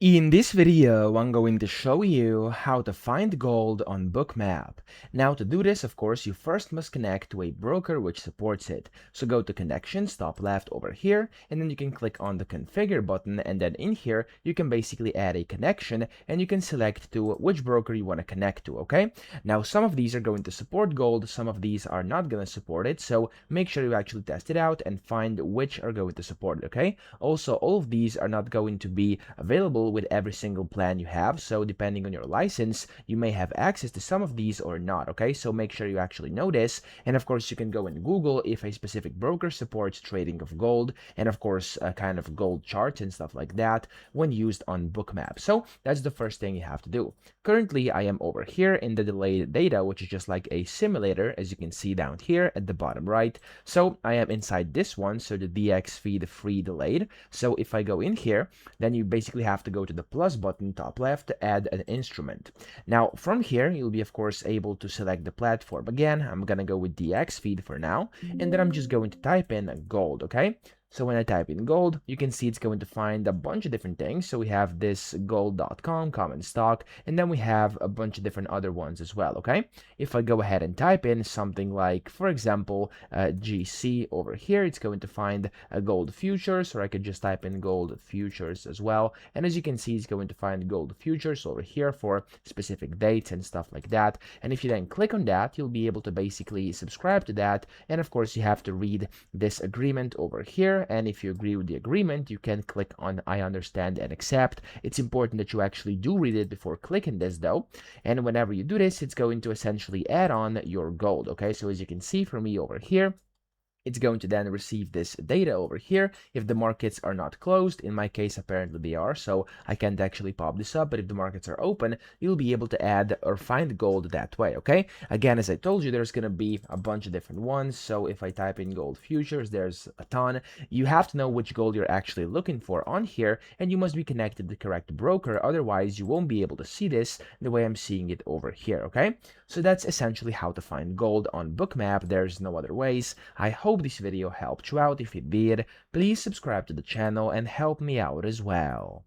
In this video, I'm going to show you how to find gold on Bookmap. Now to do this, of course, you first must connect to a broker which supports it. So go to Connections, top left over here, and then you can click on the Configure button, and then in here, you can basically add a connection, and you can select to which broker you want to connect to, okay? Now, some of these are going to support gold, some of these are not going to support it, so make sure you actually test it out and find which are going to support it, okay? Also, all of these are not going to be available with every single plan you have, so depending on your license you may have access to some of these or not, okay? So make sure you actually know this, and of course you can go and Google if a specific broker supports trading of gold, and of course kind of gold charts and stuff like that when used on Bookmap. So that's the first thing you have to do. Currently I am over here in the delayed data, which is just like a simulator, as you can see down here at the bottom right. So I am inside this one, so the DX feed free delayed. So if I go in here, then you basically have to go to the plus button top left to add an instrument. Now from here you'll be of course able to select the platform. Again, I'm gonna go with DX feed for now, and then I'm just going to type in gold, okay? So when I type in gold, you can see it's going to find a bunch of different things. So we have this gold.com, common stock, and then we have a bunch of different other ones as well, okay? If I go ahead and type in something like, for example, GC over here, it's going to find a gold futures, or I could just type in gold futures as well. And as you can see, it's going to find gold futures over here for specific dates and stuff like that. And if you then click on that, you'll be able to basically subscribe to that. And of course, you have to read this agreement over here. And if you agree with the agreement, you can click on I understand and accept. It's important that you actually do read it before clicking this though. And whenever you do this, it's going to essentially add on your gold, okay? So as you can see for me over here, it's going to then receive this data over here if the markets are not closed. In my case, apparently they are, so I can't actually pop this up, but if the markets are open, you'll be able to add or find gold that way, okay? Again, as I told you, there's going to be a bunch of different ones, so if I type in gold futures, there's a ton. You have to know which gold you're actually looking for on here, and you must be connected to the correct broker, otherwise you won't be able to see this the way I'm seeing it over here, okay? So that's essentially how to find gold on Bookmap. There's no other ways. I hope this video helped you out. If it did, please subscribe to the channel and help me out as well.